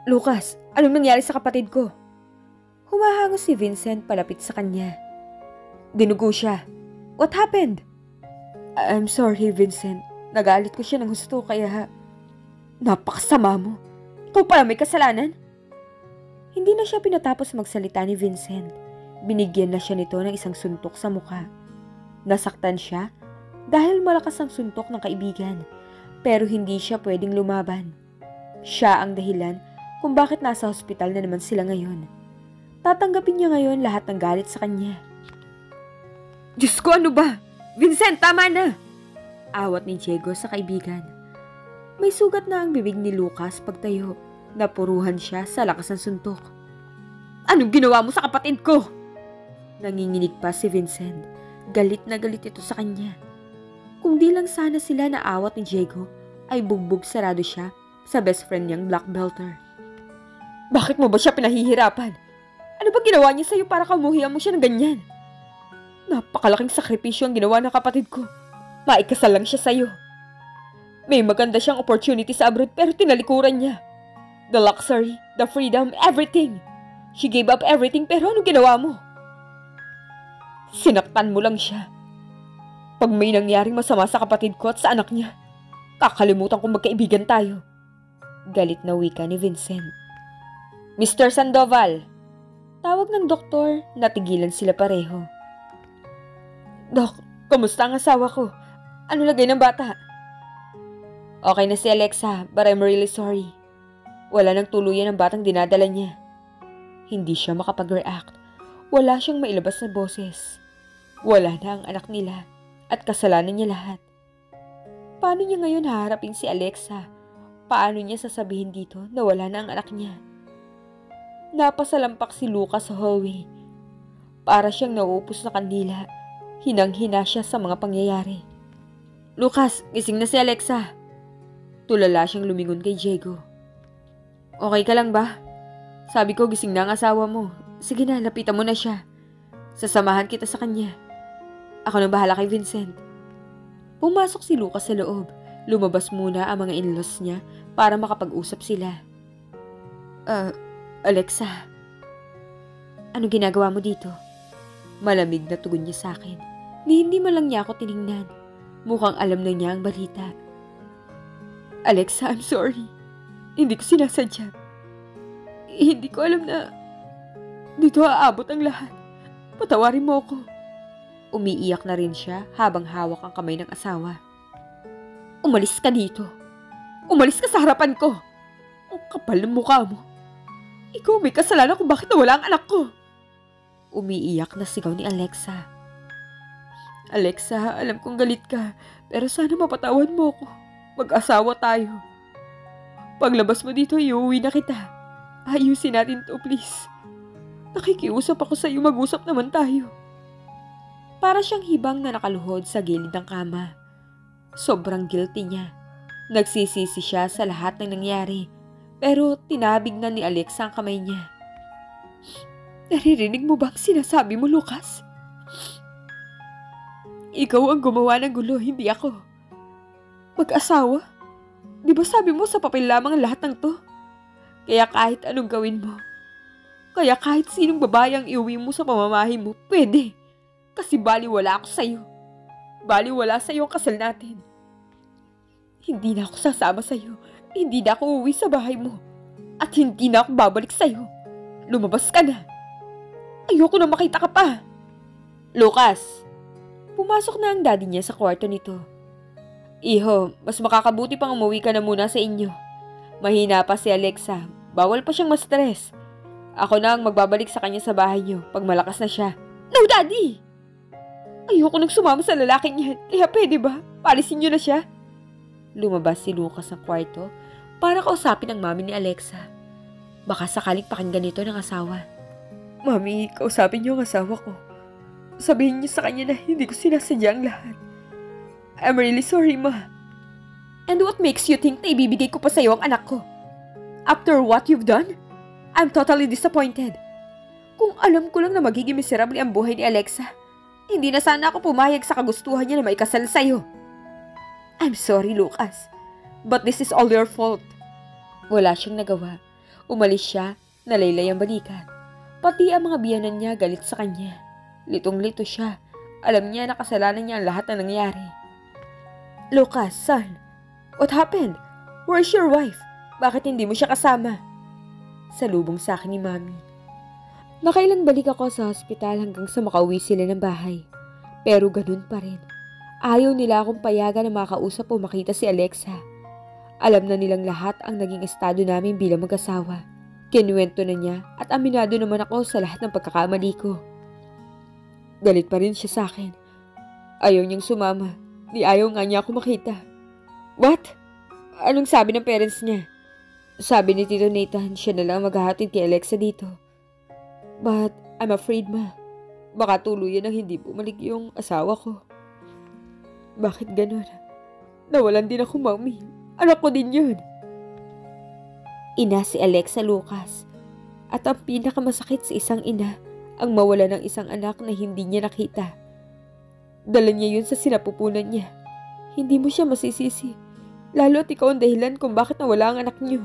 Lucas, anong nangyari sa kapatid ko? Humahango si Vincent palapit sa kanya. Dinugo siya. What happened? I'm sorry, Vincent. Nagalit ko siya ng gusto kaya... Napakasama mo. Ikaw pala may kasalanan? Hindi na siya pinatapos magsalita ni Vincent. Binigyan na siya nito ng isang suntok sa mukha. Nasaktan siya dahil malakas ang suntok ng kaibigan. Pero hindi siya pwedeng lumaban. Siya ang dahilan kung bakit nasa hospital na naman sila ngayon. Tatanggapin niya ngayon lahat ng galit sa kanya. Diyos ko, ano ba? Vincent, tama na! Awat ni Diego sa kaibigan. May sugat na ang bibig ni Lucas pagtayo. Napuruhan siya sa lakas ng suntok. Anong ginawa mo sa kapatid ko? Nanginginig pa si Vincent. Galit na galit ito sa kanya. Kung di lang sana sila naawat ni Diego, ay bugbog sarado siya sa best friend niyang black belter. Bakit mo ba siya pinahihirapan? Ano ba ginawa niya sa'yo para kamuhian mo siya ng ganyan? Napakalaking sakripisyo ang ginawa ng kapatid ko. Maikasal lang siya sa'yo. May maganda siyang opportunity sa abroad pero tinalikuran niya. The luxury, the freedom, everything. She gave up everything pero ano ginawa mo? Sinaktan mo lang siya. Pag may nangyaring masama sa kapatid ko at sa anak niya, kakalimutan kong magkaibigan tayo. Galit na wika ni Vincent. Mr. Sandoval! Tawag ng doktor, natigilan sila pareho. Dok, kamusta ang asawa ko? Ano lagay ng bata? Okay na si Alexa, but I'm really sorry. Wala nang tuluyan ang batang dinadala niya. Hindi siya makapag-react. Wala siyang mailabas na boses. Wala na ang anak nila at kasalanan niya lahat. Paano niya ngayon haharapin si Alexa? Paano niya sasabihin dito na wala na ang anak niya? Napasalampak si Lucas sa hallway. Para siyang nauupos na kandila. Hinang-hina siya sa mga pangyayari. Lucas, gising na si Alexa. Tulala siyang lumingon kay Diego. Okay ka lang ba? Sabi ko gising na ang asawa mo. Sige na, lapitan mo na siya. Sasamahan kita sa kanya. Ako nang bahala kay Vincent. Pumasok si Lucas sa loob. Lumabas muna ang mga in-laws niya para makapag-usap sila. Alexa. Ano ginagawa mo dito? Malamig na tugon niya sa akin. Hindi man lang niya ako tiningnan. Mukhang alam na niya ang balita. Alexa, I'm sorry. Hindi ko sinasadya. Hindi ko alam na dito aabot ang lahat. Patawarin mo ako. Umiiyak na rin siya habang hawak ang kamay ng asawa. Umalis ka dito. Umalis ka sa harapan ko. Ang kapal ng mukha mo. Ikaw may kasalanan kung bakit nawala ang anak ko. Umiiyak na sigaw ni Alexa. Alexa, alam kong galit ka, pero sana mapatawad mo ako. Mag-asawa tayo. Paglabas mo dito, iuwi na kita. Ayusin natin to, please. Nakikiusap ako sa iyo, mag-usap naman tayo. Para siyang hibang na nakaluhod sa gilid ng kama. Sobrang guilty niya. Nagsisisi siya sa lahat ng nangyari, pero tinabig na ni Alexa ang kamay niya. Naririnig mo ba ang sinasabi mo, Lucas? Ikaw ang gumawa ng gulo, hindi ako. Mag-asawa? Di ba sabi mo sa papel lamang ang lahat ng to? Kaya kahit anong gawin mo, kaya kahit sinong babae ang iuwi mo sa pamamahay mo, pwede. Kasi baliwala ako sa'yo. Baliwala sa'yo ang kasal natin. Hindi na ako sasama sa'yo. Hindi na ako uuwi sa bahay mo. At hindi na ako babalik sa'yo. Lumabas ka na. Ayoko na makita ka pa. Lucas! Pumasok na ang daddy niya sa kwarto nito. Iho, mas makakabuti pang umuwi ka na muna sa inyo. Mahina pa si Alexa. Bawal pa siyang ma-stress. Ako na ang magbabalik sa kanya sa bahay niyo pag malakas na siya. No, Daddy! Ayoko nang sumama sa lalaking niya. Kaya pwede ba? Palisin niyo na siya. Lumabas si Lucas ng kwarto para kausapin ang mami ni Alexa. Baka sakaling pakinggan nito ng asawa. Mami, kausapin niyo ang asawa ko. Sabihin niyo sa kanya na hindi ko sinasadya ang lahat. I'm really sorry, Ma. And what makes you think na ibibigay ko pa sa'yo ang anak ko? After what you've done? I'm totally disappointed. Kung alam ko lang na magiging miserable ang buhay ni Alexa, hindi na sana ako pumayag sa kagustuhan niya na maikasal sa'yo. I'm sorry, Lucas. But this is all your fault. Wala siyang nagawa. Umalis siya, nalaylay ang balikat. Pati ang mga biyanan niya galit sa kanya. Litong-lito siya. Alam niya na kasalanan niya ang lahat na nangyari. Lucas, son, what happened? Where's your wife? Bakit hindi mo siya kasama? Salubong sa akin ni Mami. Nakailang balik ako sa hospital hanggang sa makauwi sila ng bahay. Pero ganun pa rin. Ayaw nila akong payagan na makausap o makita si Alexa. Alam na nilang lahat ang naging estado namin bilang mag-asawa. Kinuwento na niya at aminado naman ako sa lahat ng pagkakamali ko. Galit pa rin siya sa akin. Ayaw niyang sumama. Ayaw nga niya ako makita. What? Anong sabi ng parents niya? Sabi ni Tito Nathan, siya na lang maghahatid kay Alexa dito. But I'm afraid, Ma. Baka tuluyan ang hindi bumalik yung asawa ko. Bakit ganun? Nawalan din ako, Mami. Anak ko din yun. Ina si Alexa, Lucas. At ang pinakamasakit sa isang ina, ang mawala ng isang anak na hindi niya nakita. Dala niya yun sa sinapupunan niya. Hindi mo siya masisisi. Lalo at ikaw ang dahilan kung bakit nawala ang anak niyo.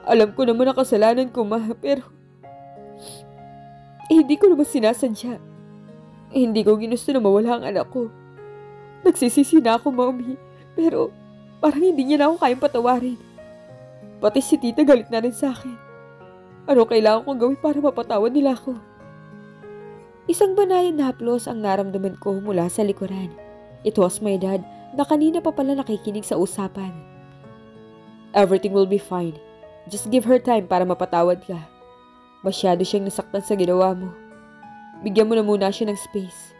Alam ko naman ang kasalanan ko, Ma, pero hindi ko naman sinasadya. Hindi ko ginusto na mawala ang anak ko. Nagsisisi na ako, Mami, pero parang hindi niya na ako kayang patawarin. Pati si Tita galit na rin sa akin. Ano kailangan kong gawin para mapatawad nila ako? Isang banayan na haplos ang naramdaman ko mula sa likuran. It was my dad na kanina pa pala nakikinig sa usapan. Everything will be fine. Just give her time para mapatawad ka. Masyado siyang nasaktan sa ginawa mo. Bigyan mo na muna siya ng space.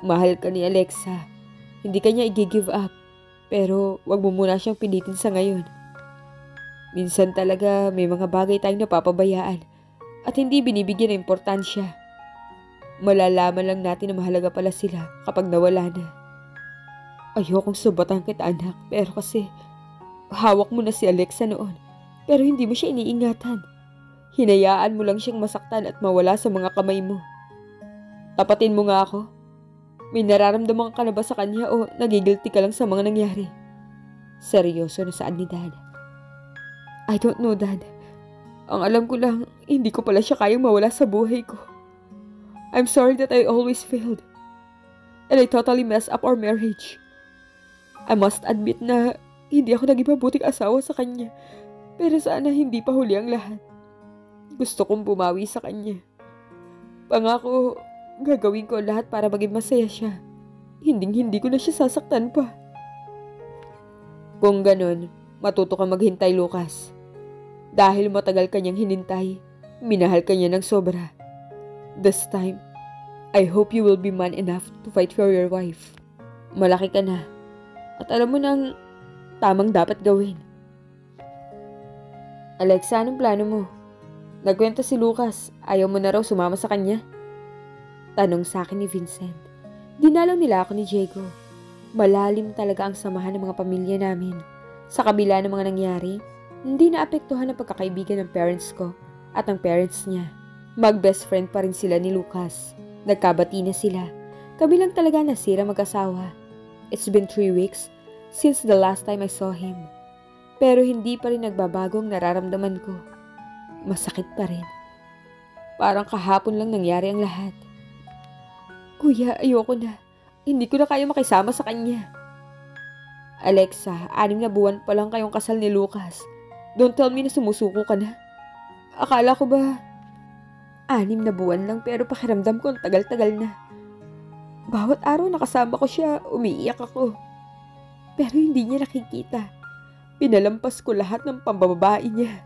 Mahal ka ni Alexa. Hindi ka niya i-give up. Pero wag mo muna siyang pilitin sa ngayon. Minsan talaga may mga bagay tayong napapabayaan at hindi binibigyan ng importansya. Malalaman lang natin na mahalaga pala sila kapag nawala na. Ayokong subatan kita, anak, pero kasi hawak mo na si Alexa noon. Pero hindi mo siya iniingatan. Hinayaan mo lang siyang masaktan at mawala sa mga kamay mo. Tapatin mo nga ako. May nararamdaman ka na ba sa kanya o nagigilty ka lang sa mga nangyari? Seryoso na saan ni Dad? I don't know, Dad. Ang alam ko lang, hindi ko pala siya kayang mawala sa buhay ko. I'm sorry that I always failed. And I totally messed up our marriage. I must admit na hindi ako naging mabuting asawa sa kanya. Pero sana hindi pa huli ang lahat. Gusto kong bumawi sa kanya. Pangako, gagawin ko lahat para maging masaya siya. Hindi ko na siya sasaktan pa. Kung ganun, matuto ka maghintay, Lucas. Dahil matagal kanyang hinintay, minahal ka niya ng sobra. This time, I hope you will be man enough to fight for your wife. Malaki ka na, at alam mo nang tamang dapat gawin. Alexa, anong plano mo? Nagkwento si Lucas, ayaw mo na raw sumama sa kanya? Tanong sa akin ni Vincent. Dinalaw nila ako ni Diego. Malalim talaga ang samahan ng mga pamilya namin. Sa kabila ng mga nangyari, hindi naapektuhan ang pagkakaibigan ng parents ko at ng parents niya. Mag-best friend pa rin sila ni Lucas. Nagkabati na sila. Kami lang talaga nasira mag-asawa. It's been 3 weeks since the last time I saw him. Pero hindi pa rin nagbabago ang nararamdaman ko. Masakit pa rin. Parang kahapon lang nangyari ang lahat. Kuya, ayoko na. Hindi ko na kaya makisama sa kanya. Alexa, 6 na buwan pa lang kayong kasal ni Lucas. Don't tell me na sumusuko ka na. Akala ko ba 6 na buwan lang pero pakiramdam ko ang tagal-tagal na. Bawat araw nakasama ko siya, umiiyak ako. Pero hindi niya nakikita. Pinalampas ko lahat ng pambababae niya.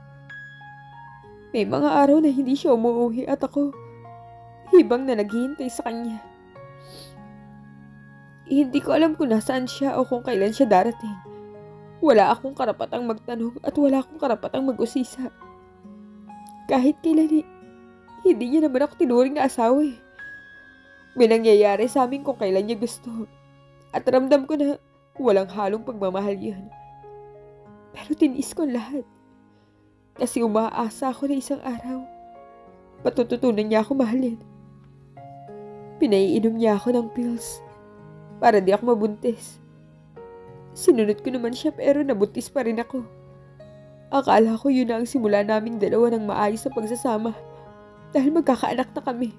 May mga araw na hindi siya umuuwi at ako hibang na naghihintay sa kanya. Hindi ko alam kung nasaan siya o kung kailan siya darating. Wala akong karapatang magtanong at wala akong karapatang mag-usisa. Kahit kailan hindi niya naman ako tinuring na asawa eh. May nangyayari sa amin kung kailan niya gusto. At ramdam ko na walang halong pagmamahal yan. Pero tinis ko lahat. Kasi umaasa ako na isang araw patututunan niya ako mahalin. Pinaiinom niya ako ng pills para di ako mabuntis. Sinunod ko naman siya pero nabuntis pa rin ako. Akala ko yun na ang simula naming dalawa ng maayos sa pagsasama dahil magkakaanak na kami.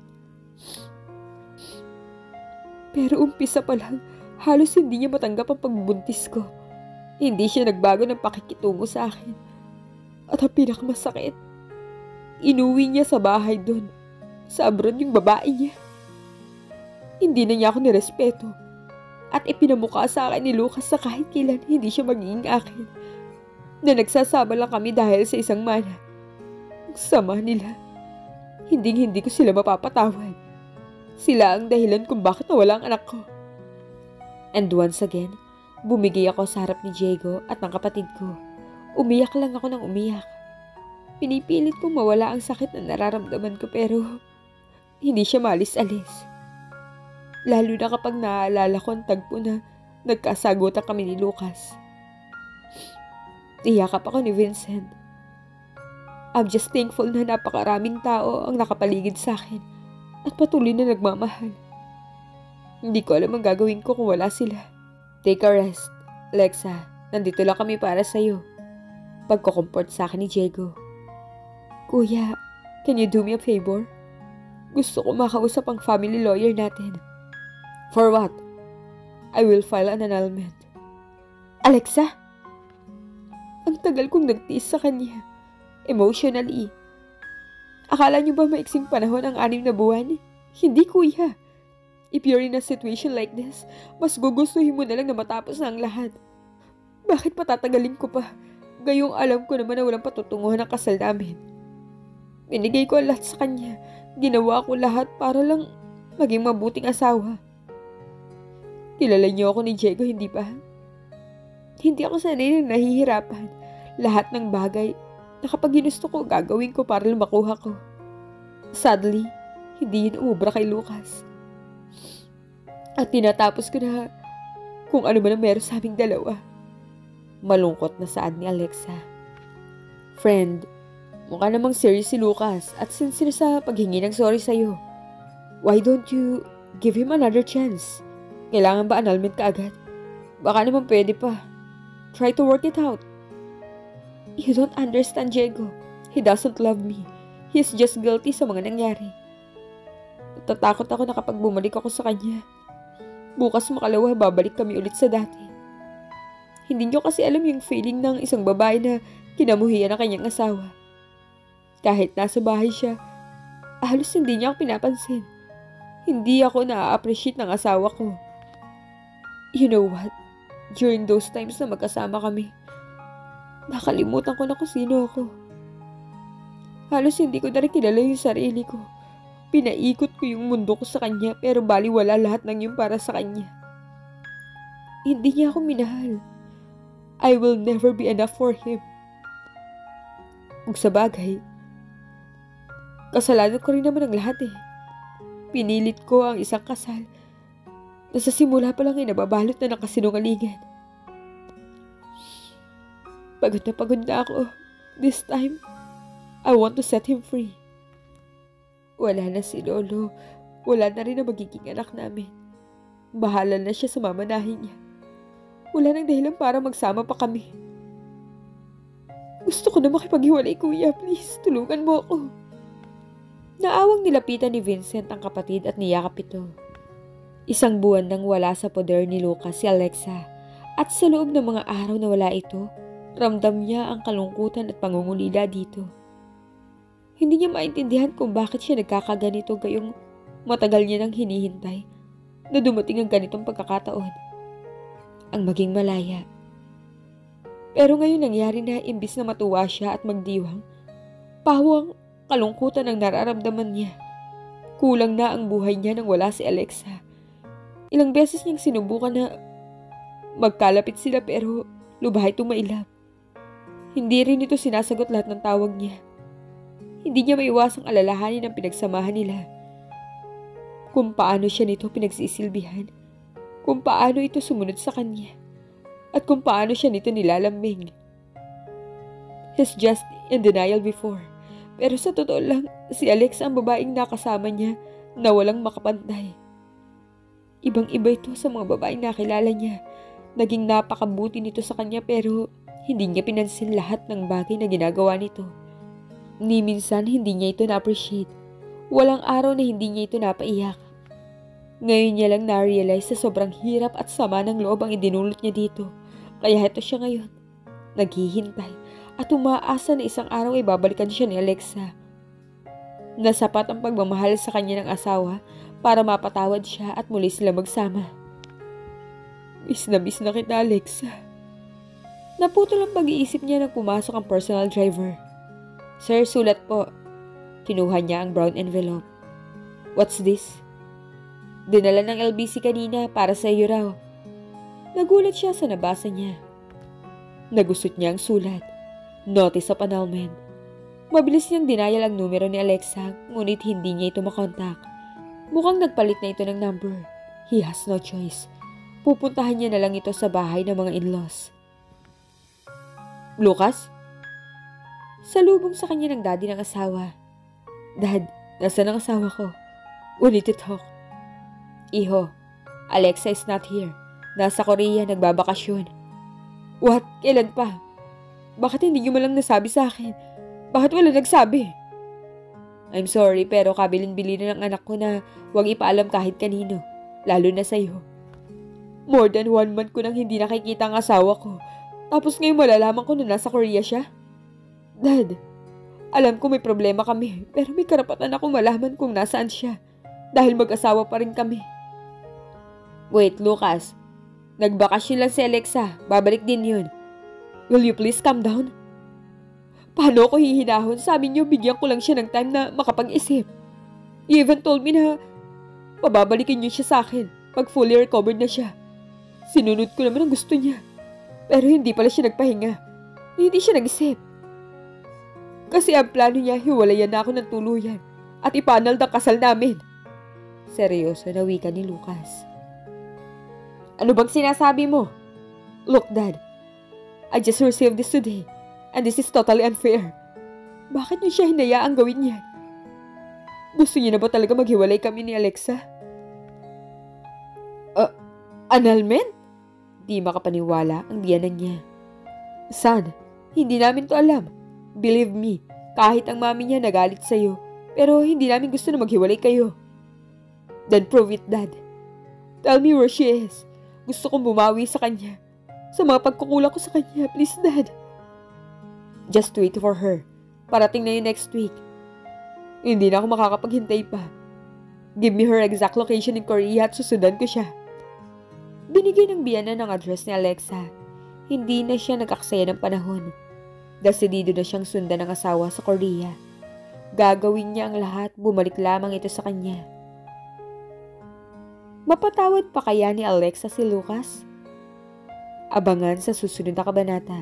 Pero umpisa pa lang, halos hindi niya matanggap ang pagbubuntis ko. Hindi siya nagbago ng pakikitungo sa akin. At ang pinakamasakit, inuwi niya sa bahay doon, sa abroad yung babae niya. Hindi na niya ako nirespeto at ipinamukha sa akin ni Lucas sa kahit kailan hindi siya magiging akin. Na nagsasama lang kami dahil sa isang mana. Ang sama nila. Hindi ko sila mapapatawad. Sila ang dahilan kung bakit nawala ang anak ko. And once again, bumigay ako sa harap ni Diego at ng kapatid ko. Umiyak lang ako ng umiyak. Pinipilit kong mawala ang sakit na nararamdaman ko pero hindi siya malis-alis. Lalo na kapag naaalala ko ang tagpo na nagkasagutan kami ni Lucas. Iyakap ako ni Vincent. I'm just thankful na napakaraming tao ang nakapaligid sa akin at patuloy na nagmamahal. Hindi ko alam ang gagawin ko kung wala sila. Take a rest, Lexa. Nandito lang kami para sa'yo. Pagkukumport sa akin ni Diego. Kuya, can you do me a favor? Gusto ko makausap ang family lawyer natin. For what? I will file an annulment. Alexa? Ang tagal kong nagtiis sa kanya. Emotionally. Akala niyo ba maiksing panahon ang 6 na buwan? Hindi, kuya. If you're in a situation like this, mas gugustuhin mo na lang na matapos na ang lahat. Bakit patatagalin ko pa? Gayong alam ko naman na walang patutunguhan ang kasal namin. Binigay ko ang lahat sa kanya. Ginawa ko lahat para lang maging mabuting asawa. Kilala niyo ako ni Diego, hindi ba? Hindi ako sanay na nahihirapan. Lahat ng bagay na kapag ginusto ko, gagawin ko para lang makuha ko. Sadly, hindi yun umubra kay Lucas. At tinatapos ko na kung ano man ang meron sa aming dalawa. Malungkot na saad ni Alexa. Friend, mukha namang serious si Lucas at sincere sa paghingi ng sorry sa'yo. Why don't you give him another chance? Kailangan ba annulment ka agad? Baka naman pwede pa. Try to work it out. You don't understand, Diego. He doesn't love me. He's just guilty sa mga nangyari. Natatakot ako na kapag bumalik ako sa kanya. Bukas makalawa, babalik kami ulit sa dati. Hindi niyo kasi alam yung feeling ng isang babae na kinamuhian ang kanyang asawa. Kahit nasa bahay siya, halos hindi niya ako pinapansin. Hindi ako na-appreciate ng asawa ko. You know what? During those times na magkasama kami, nakalimutan ko na kung sino ako. Halos hindi ko na rin kilala yung sarili ko. Pinaikot ko yung mundo ko sa kanya pero baliwala lahat ng yun para sa kanya. Hindi niya ako minahal. I will never be enough for him. Kung sa bagay, kasalanan ko rin naman ang lahat eh. Pinilit ko ang isang kasal na sa simula pa lang ay nababalot na ng kasinungalingan. Pagod na ako. This time, I want to set him free. Wala na si Lolo. Wala na rin ang magiging anak namin. Bahala na siya sa mamanahin niya. Wala nang dahilan para magsama pa kami. Gusto ko na makipaghiwalay, kuya. Please, tulungan mo ako. Naawang nilapitan ni Vincent ang kapatid at niyakap ito. Isang buwan nang wala sa poder ni Lucas si Alexa at sa loob ng mga araw na wala ito, ramdam niya ang kalungkutan at pangungulila dito. Hindi niya maintindihan kung bakit siya nagkakaganito gayong matagal niya nang hinihintay na dumating ang ganitong pagkakataon. Ang maging malaya. Pero ngayon nangyari na imbis na matuwa siya at magdiwang, pawang kalungkutan ang nararamdaman niya. Kulang na ang buhay niya nang wala si Alexa. Ilang beses niyang sinubukan na magkalapit sila pero lubha itong mailap. Hindi rin ito sinasagot lahat ng tawag niya. Hindi niya maiwasang alalahanin ang pinagsamahan nila. Kung paano siya nito pinagsisilbihan, kung paano ito sumunod sa kanya, at kung paano siya nito nilalambing. He's just in denial before. Pero sa totoo lang, si Alex ang babaeng nakasama niya na walang makapantay. Ibang-iba ito sa mga babaeng nakilala niya. Naging napakabuti nito sa kanya pero Hindi niya pinansin lahat ng bagay na ginagawa nito. Ni minsan hindi niya ito na-appreciate. Walang araw na hindi niya ito napaiyak. Ngayon niya lang na-realize sa sobrang hirap at sama ng loob ang idinulot niya dito. Kaya heto siya ngayon, naghihintay at umaasa na isang araw ay babalikan siya ni Alexa. Nasapat ang pagmamahal sa kanya ng asawa para mapatawad siya at muli sila magsama. Miss na kita, Alexa. Naputol ang pag-iisip niya nang pumasok ang personal driver. Sir, sulat po. Kinuha niya ang brown envelope. What's this? Dinala ng LBC kanina para sa iyo raw. Nagulat siya sa nabasa niya. Nagusot niya ang sulat. Notice of annulment. Mabilis niyang dinayal ang numero ni Alexa, ngunit hindi niya ito makontak. Mukhang nagpalit na ito ng number. He has no choice. Pupuntahan niya na lang ito sa bahay ng mga in-laws. Lucas? Salubong sa kanya ng daddy ng asawa. Dad, nasaan ang asawa ko? We need to talk. Iho, Alexa is not here. Nasa Korea, nagbabakasyon. What? Kailan pa? Bakit hindi niyo malang nasabi sa akin? Bakit wala nagsabi? I'm sorry, pero kabilin-bilin ng anak ko na huwag ipaalam kahit kanino, lalo na sa'yo. More than 1 month ko nang hindi nakikita ang asawa ko, tapos ngayon malalaman ko na nasa Korea siya? Dad, alam ko may problema kami, pero may karapatan ako malaman kung nasaan siya, dahil mag-asawa pa rin kami. Wait, Lucas. Nagbakasyon lang si Alexa. Babalik din yun. Will you please calm down? Paano ako hihinahon? Sabi niyo, bigyan ko lang siya ng time na makapag-isip. You even told me na pababalikin niyo siya sa akin pag fully recovered na siya. Sinunod ko naman ang gusto niya. Pero hindi pala siya nagpahinga. Hindi siya nag-isip. Kasi ang plano niya, hiwalayan na ako ng tuluyan at ipanal ang kasal namin. Seryoso na wika ni Lucas. Ano bang sinasabi mo? Look, Dad. I just received this today, and this is totally unfair. Bakit niyo siya hinayaang gawin yan? Gusto niyo na ba talaga maghiwalay kami ni Alexa? Annulment? Di makapaniwala ang biyanan niya. Son, hindi namin to alam. Believe me, kahit ang mami niya nagalit sa'yo, pero hindi namin gusto na maghiwalay kayo. Then prove it, Dad. Tell me where she is. Gusto kong bumawi sa kanya. Sa mga pagkukulang ko sa kanya, please, Dad. Just wait for her. Parating na yun next week. Hindi na ako makakapaghintay pa. Give me her exact location in Korea at susundan ko siya. Binigay ng biyanan ng address ni Alexa. Hindi na siya nag-aksaya ng panahon. Desidido na siyang sundan ng asawa sa Korea. Gagawin niya ang lahat, bumalik lamang ito sa kanya. Mapatawad pa kaya ni Alexa si Lucas? Abangan sa susunod na kabanata.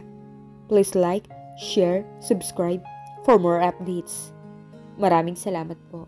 Please like, share, subscribe for more updates. Maraming salamat po.